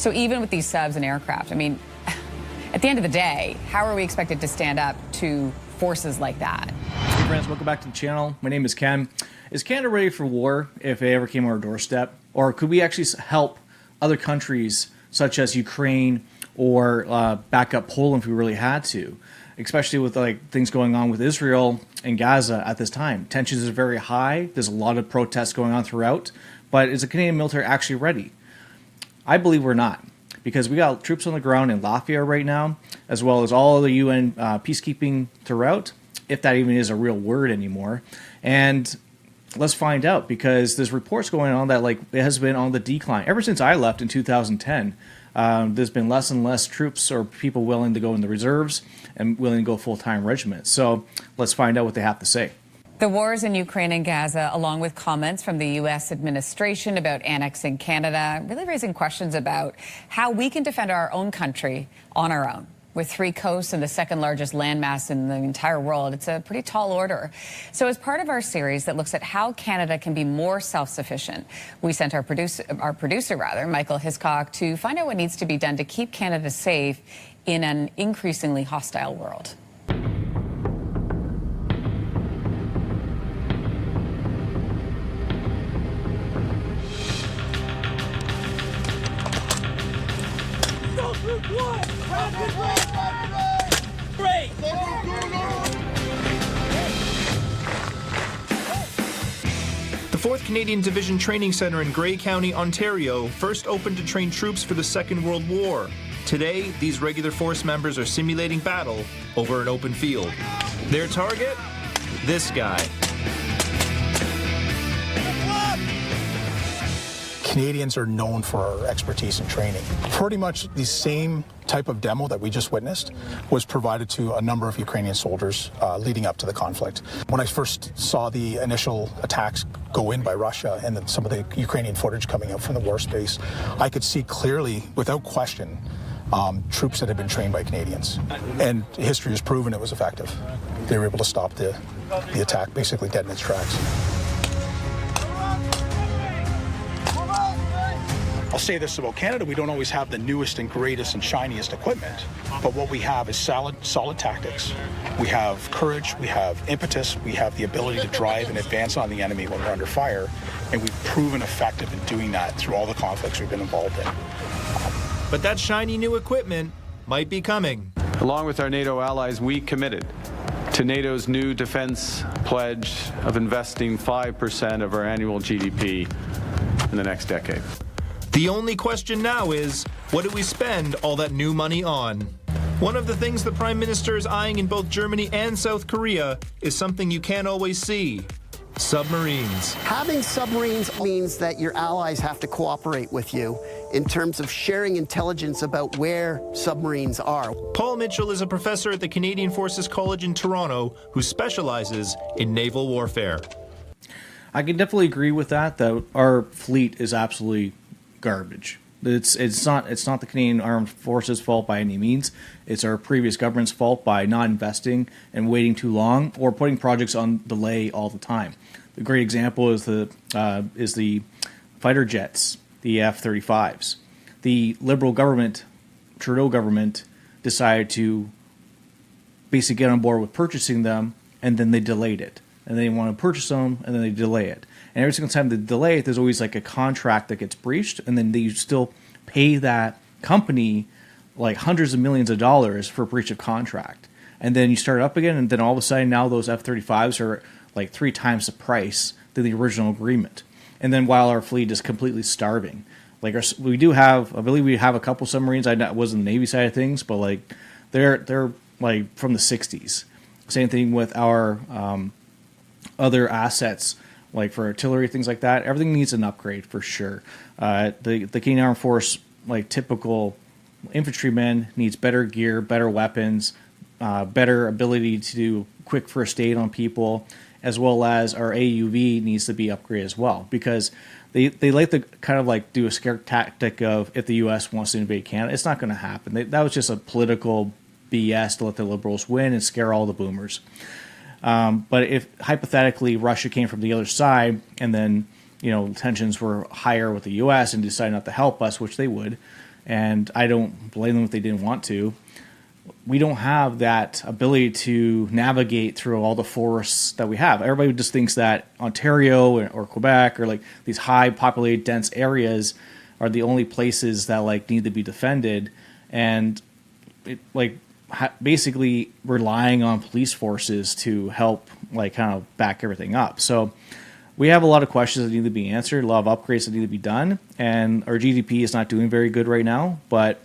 So even with these subs and aircraft, I mean, at the end of the day, how are we expected to stand up to forces like that? Hey friends, welcome back to the channel. My name is Ken. Is Canada ready for war if it ever came on our doorstep? Or could we actually help other countries such as Ukraine or back up Poland if we really had to? Especially with like things going on with Israel and Gaza at this time. Tensions are very high. There's a lot of protests going on throughout. But is the Canadian military actually ready? I believe we're not. Because we got troops on the ground in Latvia right now, as well as all of the UN peacekeeping throughout, if that even is a real word anymore. And let's find out, because there's reports going on that like it has been on the decline. Ever since I left in 2010, there's been less and less troops or people willing to go in the reserves and willing to go full-time regiments. So let's find out what they have to say. The wars in Ukraine and Gaza, along with comments from the U.S. administration about annexing Canada, really raising questions about how we can defend our own country on our own. With 3 coasts and the second largest landmass in the entire world, it's a pretty tall order. So as part of our series that looks at how Canada can be more self-sufficient, we sent our producer, Michael Hiscock, to find out what needs to be done to keep Canada safe in an increasingly hostile world. The 4th Canadian Division Training Centre in Grey County, Ontario, first opened to train troops for the Second World War. Today, these regular force members are simulating battle over an open field. Their target? This guy. Canadians are known for our expertise in training. Pretty much the same type of demo that we just witnessed was provided to a number of Ukrainian soldiers leading up to the conflict. When I first saw the initial attacks go in by Russia and then some of the Ukrainian footage coming out from the war space, I could see clearly, without question, troops that had been trained by Canadians. And history has proven it was effective. They were able to stop the attack basically dead in its tracks. I'll say this about Canada, we don't always have the newest and greatest and shiniest equipment, but what we have is solid tactics. We have courage, we have impetus, we have the ability to drive and advance on the enemy when we're under fire, and we've proven effective in doing that through all the conflicts we've been involved in. But that shiny new equipment might be coming. Along with our NATO allies, we committed to NATO's new defense pledge of investing 5% of our annual GDP in the next decade. The only question now is, what do we spend all that new money on? One of the things the Prime Minister is eyeing in both Germany and South Korea is something you can't always see: submarines. Having submarines means that your allies have to cooperate with you in terms of sharing intelligence about where submarines are. Paul Mitchell is a professor at the Canadian Forces College in Toronto who specializes in naval warfare. I can definitely agree with that our fleet is absolutely garbage. It's not the Canadian Armed Forces fault by any means. It's our previous government's fault by not investing and waiting too long or putting projects on delay all the time. A great example is the fighter jets, the F-35s. The Liberal government, Trudeau government, decided to basically get on board with purchasing them, and then they delayed it. And they want to purchase them, and then they delay it. And every single time they delay it, there's always like a contract that gets breached, and then they still pay that company like hundreds of millions of dollars for breach of contract. And then you start up again, and then all of a sudden now those F-35s are like 3 times the price than the original agreement. And then while our fleet is completely starving, like we do have, I believe we have a couple submarines. I was in the Navy side of things, but like they're like from the 60s. Same thing with our other assets, like for artillery, things like that. Everything needs an upgrade for sure. The Canadian Armed Force, like typical infantrymen, needs better gear, better weapons, better ability to do quick first aid on people, as well as our AUV needs to be upgraded as well, because they like to kind of like do a scare tactic of if the U.S. wants to invade Canada. It's not going to happen. That was just a political BS to let the Liberals win and scare all the boomers. But if hypothetically Russia came from the other side and then tensions were higher with the U.S. and decided not to help us, which they would, and I don't blame them if they didn't want to. We don't have that ability to navigate through all the forests that we have. Everybody just thinks that Ontario or Quebec or like these high populated dense areas are the only places that like need to be defended, and basically relying on police forces to help like kind of back everything up. So we have a lot of questions that need to be answered, a lot of upgrades that need to be done, and our GDP is not doing very good right now, but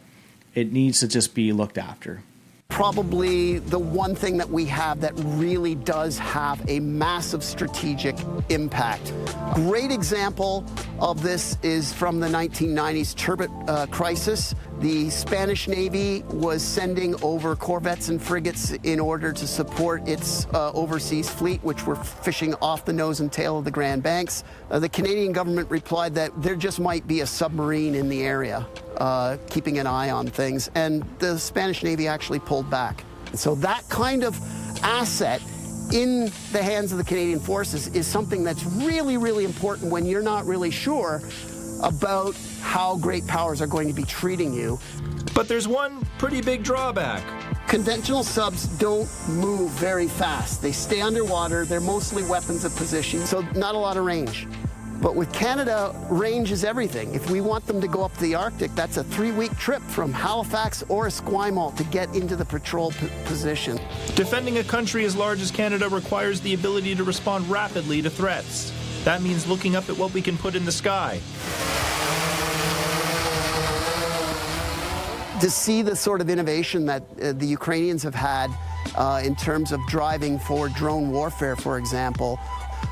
it needs to just be looked after. Probably the one thing that we have that really does have a massive strategic impact. Great example of this is from the 1990s turbot crisis. The Spanish Navy was sending over corvettes and frigates in order to support its overseas fleet, which were fishing off the nose and tail of the Grand Banks. The Canadian government replied that there just might be a submarine in the area, keeping an eye on things, and the Spanish Navy actually pulled back. And so that kind of asset in the hands of the Canadian forces is something that's really, really important when you're not really sure about how great powers are going to be treating you. But there's one pretty big drawback. Conventional subs don't move very fast. They stay underwater. They're mostly weapons of position, so not a lot of range. But with Canada, range is everything. If we want them to go up to the Arctic, that's a 3-week trip from Halifax or Esquimalt to get into the patrol position. Defending a country as large as Canada requires the ability to respond rapidly to threats. That means looking up at what we can put in the sky. To see the sort of innovation that the Ukrainians have had in terms of driving for drone warfare, for example,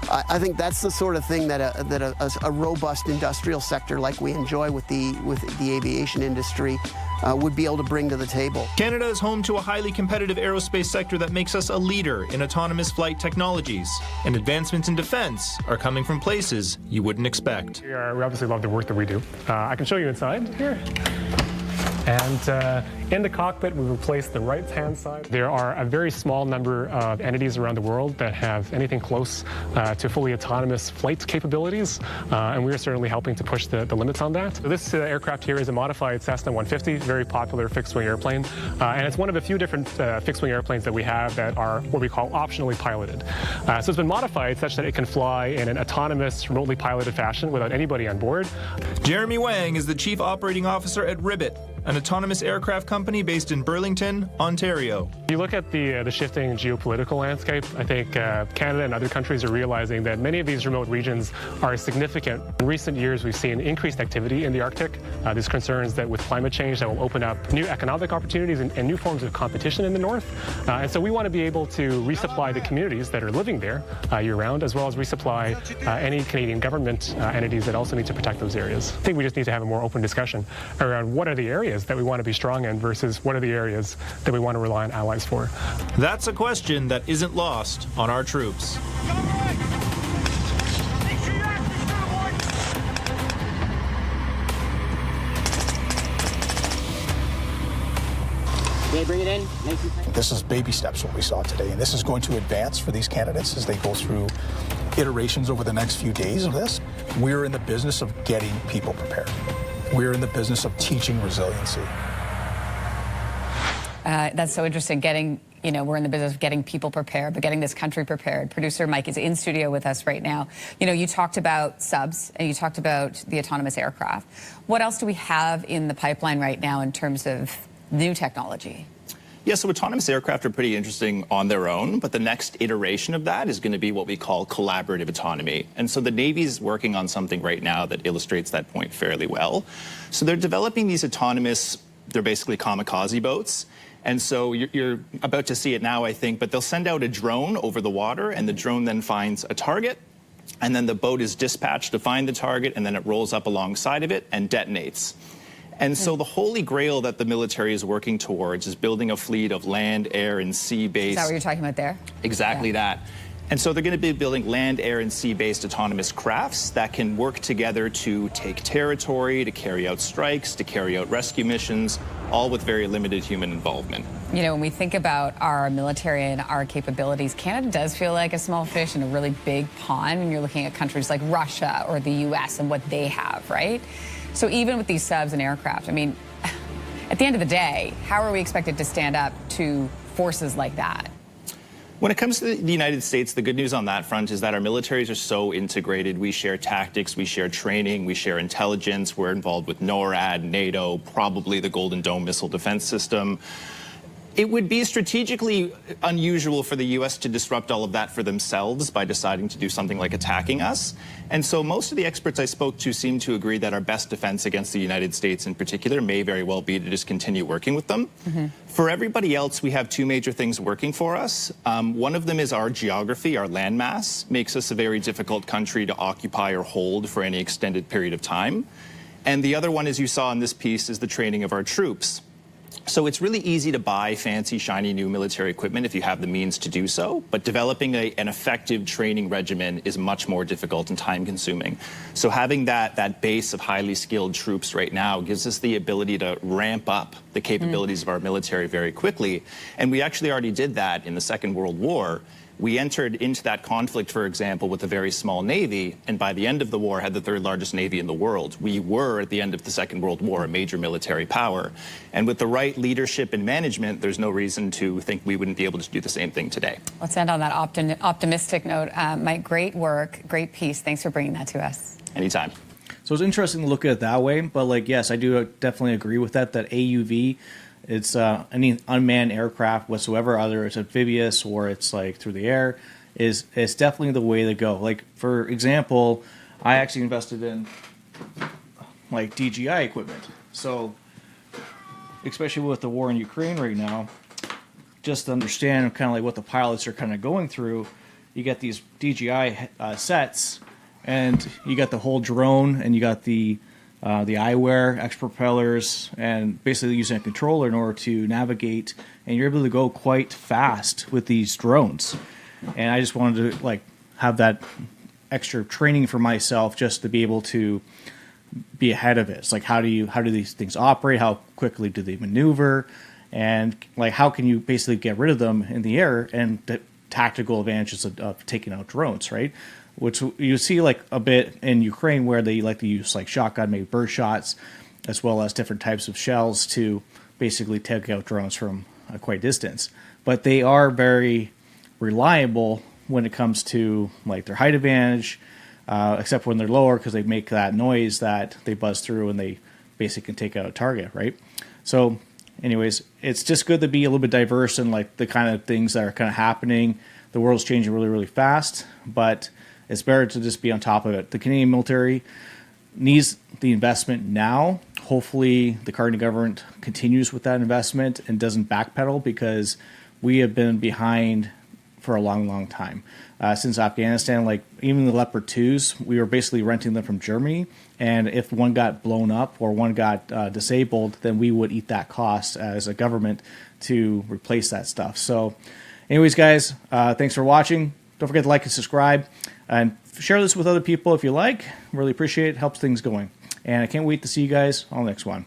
I think that's the sort of thing that a robust industrial sector like we enjoy with the aviation industry would be able to bring to the table. Canada is home to a highly competitive aerospace sector that makes us a leader in autonomous flight technologies. And advancements in defense are coming from places you wouldn't expect. We obviously love the work that we do. I can show you inside here. And in the cockpit, we replaced the right-hand side. There are a very small number of entities around the world that have anything close to fully autonomous flight capabilities, and we are certainly helping to push the limits on that. So this aircraft here is a modified Cessna 150, very popular fixed-wing airplane, and it's one of a few different fixed-wing airplanes that we have that are what we call optionally piloted. So it's been modified such that it can fly in an autonomous, remotely piloted fashion without anybody on board. Jeremy Wang is the Chief Operating Officer at Ribbit, an autonomous aircraft company based in Burlington, Ontario. If you look at the shifting geopolitical landscape, I think Canada and other countries are realizing that many of these remote regions are significant. In recent years, we've seen increased activity in the Arctic. There's concerns that with climate change, that will open up new economic opportunities and new forms of competition in the north. And so we want to be able to resupply the communities that are living there year-round, as well as resupply any Canadian government entities that also need to protect those areas. I think we just need to have a more open discussion around what are the areas that we want to be strong in versus what are the areas that we want to rely on allies for. That's a question that isn't lost on our troops. Bring it in. This is baby steps what we saw today, and this is going to advance for these candidates as they go through iterations over the next few days of this. We're in the business of getting people prepared. We're in the business of teaching resiliency. That's so interesting. We're in the business of getting people prepared, but getting this country prepared. Producer Mike is in studio with us right now. You talked about subs and you talked about the autonomous aircraft. What else do we have in the pipeline right now in terms of new technology? Yeah, so autonomous aircraft are pretty interesting on their own, but the next iteration of that is going to be what we call collaborative autonomy. And so the Navy's working on something right now that illustrates that point fairly well. So they're developing these autonomous, they're basically kamikaze boats. And so you're about to see it now, I think, but they'll send out a drone over the water, and the drone then finds a target, and then the boat is dispatched to find the target, and then it rolls up alongside of it and detonates. And so the holy grail that the military is working towards is building a fleet of land, air, and sea-based... Is that what you're talking about there? Exactly that. And so they're going to be building land, air, and sea-based autonomous crafts that can work together to take territory, to carry out strikes, to carry out rescue missions, all with very limited human involvement. When we think about our military and our capabilities, Canada does feel like a small fish in a really big pond when you're looking at countries like Russia or the U.S. and what they have, right? So even with these subs and aircraft, At the end of the day, how are we expected to stand up to forces like that? When it comes to the United States, the good news on that front is that our militaries are so integrated. We share tactics, we share training, we share intelligence. We're involved with NORAD, NATO, probably the Golden Dome missile defense system. It would be strategically unusual for the U.S. to disrupt all of that for themselves by deciding to do something like attacking us. And so most of the experts I spoke to seem to agree that our best defense against the United States in particular may very well be to just continue working with them. For everybody else, we have two major things working for us. One of them is our geography, our landmass, makes us a very difficult country to occupy or hold for any extended period of time. And the other one, as you saw in this piece, is the training of our troops. So it's really easy to buy fancy, shiny new military equipment if you have the means to do so, but developing an effective training regimen is much more difficult and time-consuming. So having that base of highly skilled troops right now gives us the ability to ramp up the capabilities of our military very quickly. And we actually already did that in the Second World War. We entered into that conflict, for example, with a very small navy, and by the end of the war had the third largest navy in the world. We were, at the end of the Second World War, a major military power. And with the right leadership and management, there's no reason to think we wouldn't be able to do the same thing today. Let's end on that optimistic note. Mike, great work, great piece. Thanks for bringing that to us. Anytime. So it's interesting to look at it that way, but like, yes, I do definitely agree with that AUV, it's any unmanned aircraft whatsoever, either it's amphibious or it's like through the air, it's definitely the way to go. Like, for example, I actually invested in like DJI equipment. So especially with the war in Ukraine right now, just to understand kind of like what the pilots are kind of going through, you get these DJI sets, and you got the whole drone, and you got the eyewear, X propellers, and basically using a controller in order to navigate, and you're able to go quite fast with these drones. And I just wanted to like have that extra training for myself just to be able to be ahead of it. It's like, how do these things operate? How quickly do they maneuver? And like, how can you basically get rid of them in the air, and the tactical advantages of taking out drones, right? Which you see like a bit in Ukraine, where they like to use like shotgun, maybe bird shots, as well as different types of shells to basically take out drones from a quite distance. But they are very reliable when it comes to like their height advantage, except when they're lower, because they make that noise that they buzz through and they basically can take out a target, right? So anyways, it's just good to be a little bit diverse in like the kind of things that are kind of happening. The world's changing really, really fast, but it's better to just be on top of it. The Canadian military needs the investment now. Hopefully the Carney government continues with that investment and doesn't backpedal, because we have been behind for a long, long time. Since Afghanistan, like even the Leopard 2s, we were basically renting them from Germany. And if one got blown up or one got disabled, then we would eat that cost as a government to replace that stuff. So anyways, guys, thanks for watching. Don't forget to like and subscribe, and share this with other people if you like. Really appreciate it. Helps things going. And I can't wait to see you guys on the next one.